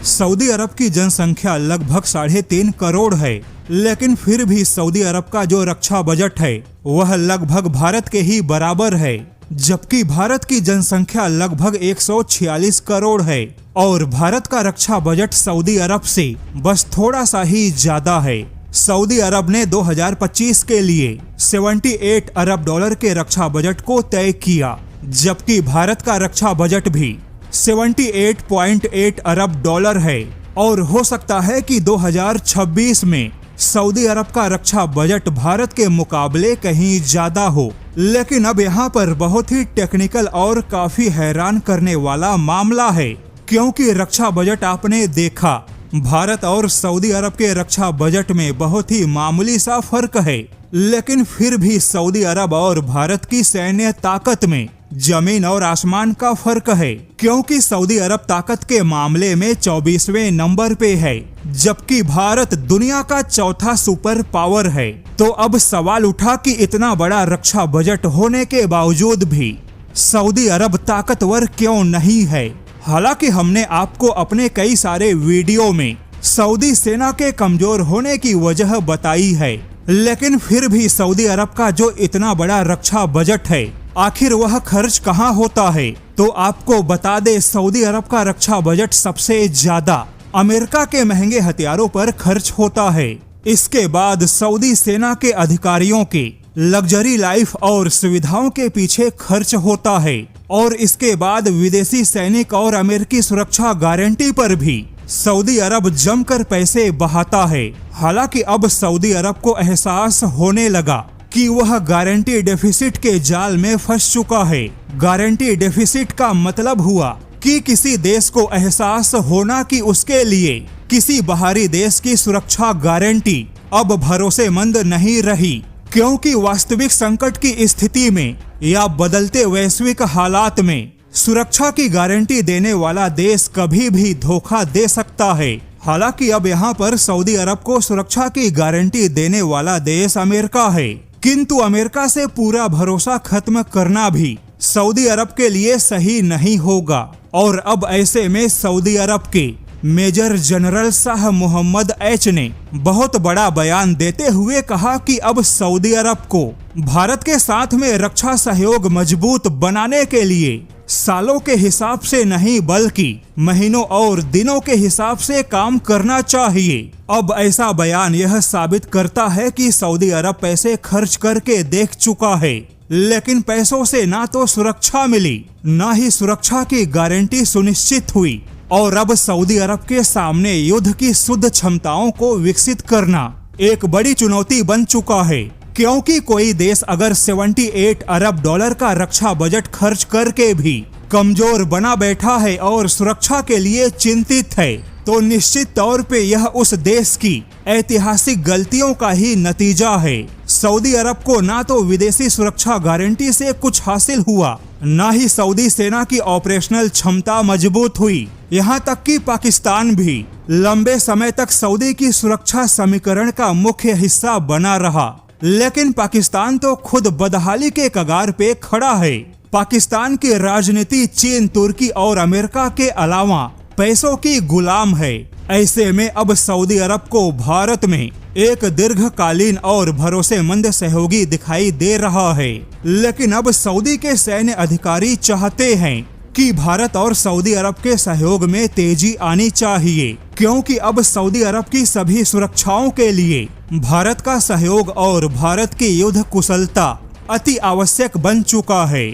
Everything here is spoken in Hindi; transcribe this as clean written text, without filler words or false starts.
सऊदी अरब की जनसंख्या लगभग 3.5 करोड़ है, लेकिन फिर भी सऊदी अरब का जो रक्षा बजट है वह लगभग भारत के ही बराबर है, जबकि भारत की जनसंख्या लगभग 146 करोड़ है और भारत का रक्षा बजट सऊदी अरब से बस थोड़ा सा ही ज्यादा है। सऊदी अरब ने 2025 के लिए 78 अरब डॉलर के रक्षा बजट को तय किया, जबकि भारत का रक्षा बजट भी 78.8 अरब डॉलर है और हो सकता है कि 2026 में सऊदी अरब का रक्षा बजट भारत के मुकाबले कहीं ज्यादा हो। लेकिन अब यहाँ पर बहुत ही टेक्निकल और काफी हैरान करने वाला मामला है, क्योंकि रक्षा बजट आपने देखा भारत और सऊदी अरब के रक्षा बजट में बहुत ही मामूली सा फर्क है, लेकिन फिर भी सऊदी अरब और भारत की सैन्य ताकत में जमीन और आसमान का फर्क है, क्योंकि सऊदी अरब ताकत के मामले में 24वें नंबर पे है, जबकि भारत दुनिया का चौथा सुपर पावर है। तो अब सवाल उठा कि इतना बड़ा रक्षा बजट होने के बावजूद भी सऊदी अरब ताकतवर क्यों नहीं है। हालांकि हमने आपको अपने कई सारे वीडियो में सऊदी सेना के कमजोर होने की वजह बताई है, लेकिन फिर भी सऊदी अरब का जो इतना बड़ा रक्षा बजट है आखिर वह खर्च कहाँ होता है। तो आपको बता दे, सऊदी अरब का रक्षा बजट सबसे ज्यादा अमेरिका के महंगे हथियारों पर खर्च होता है। इसके बाद सऊदी सेना के अधिकारियों के लग्जरी लाइफ और सुविधाओं के पीछे खर्च होता है और इसके बाद विदेशी सैनिक और अमेरिकी सुरक्षा गारंटी पर भी सऊदी अरब जमकर पैसे बहाता है। हालांकि अब सऊदी अरब को एहसास होने लगा कि वह गारंटी डेफिसिट के जाल में फंस चुका है। गारंटी डेफिसिट का मतलब हुआ कि किसी देश को एहसास होना कि उसके लिए किसी बाहरी देश की सुरक्षा गारंटी अब भरोसेमंद नहीं रही, क्योंकि वास्तविक संकट की स्थिति में या बदलते वैश्विक हालात में सुरक्षा की गारंटी देने वाला देश कभी भी धोखा दे सकता है। हालांकि अब यहाँ पर सऊदी अरब को सुरक्षा की गारंटी देने वाला देश अमेरिका है, किंतु अमेरिका से पूरा भरोसा खत्म करना भी सऊदी अरब के लिए सही नहीं होगा। और अब ऐसे में सऊदी अरब के major general Shah Mohammad H ने बहुत बड़ा बयान देते हुए कहा कि अब सऊदी अरब को भारत के साथ में रक्षा सहयोग मजबूत बनाने के लिए सालों के हिसाब से नहीं बल्कि महीनों और दिनों के हिसाब से काम करना चाहिए। अब ऐसा बयान यह साबित करता है कि सऊदी अरब पैसे खर्च करके देख चुका है, लेकिन पैसों से ना तो सुरक्षा मिली ना ही सुरक्षा की गारंटी सुनिश्चित हुई। और अब सऊदी अरब के सामने युद्ध की शुद्ध क्षमताओं को विकसित करना एक बड़ी चुनौती बन चुका है, क्योंकि कोई देश अगर 78 अरब डॉलर का रक्षा बजट खर्च करके भी कमजोर बना बैठा है और सुरक्षा के लिए चिंतित है, तो निश्चित तौर पे यह उस देश की ऐतिहासिक गलतियों का ही नतीजा है। सऊदी अरब को ना तो विदेशी सुरक्षा गारंटी से कुछ हासिल हुआ, ना ही सऊदी सेना की ऑपरेशनल क्षमता मजबूत हुई। यहाँ तक कि पाकिस्तान भी लंबे समय तक सऊदी की सुरक्षा समीकरण का मुख्य हिस्सा बना रहा, लेकिन पाकिस्तान तो खुद बदहाली के कगार पे खड़ा है। पाकिस्तान की राजनीति चीन, तुर्की और अमेरिका के अलावा पैसों की गुलाम है। ऐसे में अब सऊदी अरब को भारत में एक दीर्घकालीन और भरोसेमंद सहयोगी दिखाई दे रहा है, लेकिन अब सऊदी के सैन्य अधिकारी चाहते हैं कि भारत और सऊदी अरब के सहयोग में तेजी आनी चाहिए, क्योंकि अब सऊदी अरब की सभी सुरक्षाओं के लिए भारत का सहयोग और भारत की युद्ध कुशलता अति आवश्यक बन चुका है।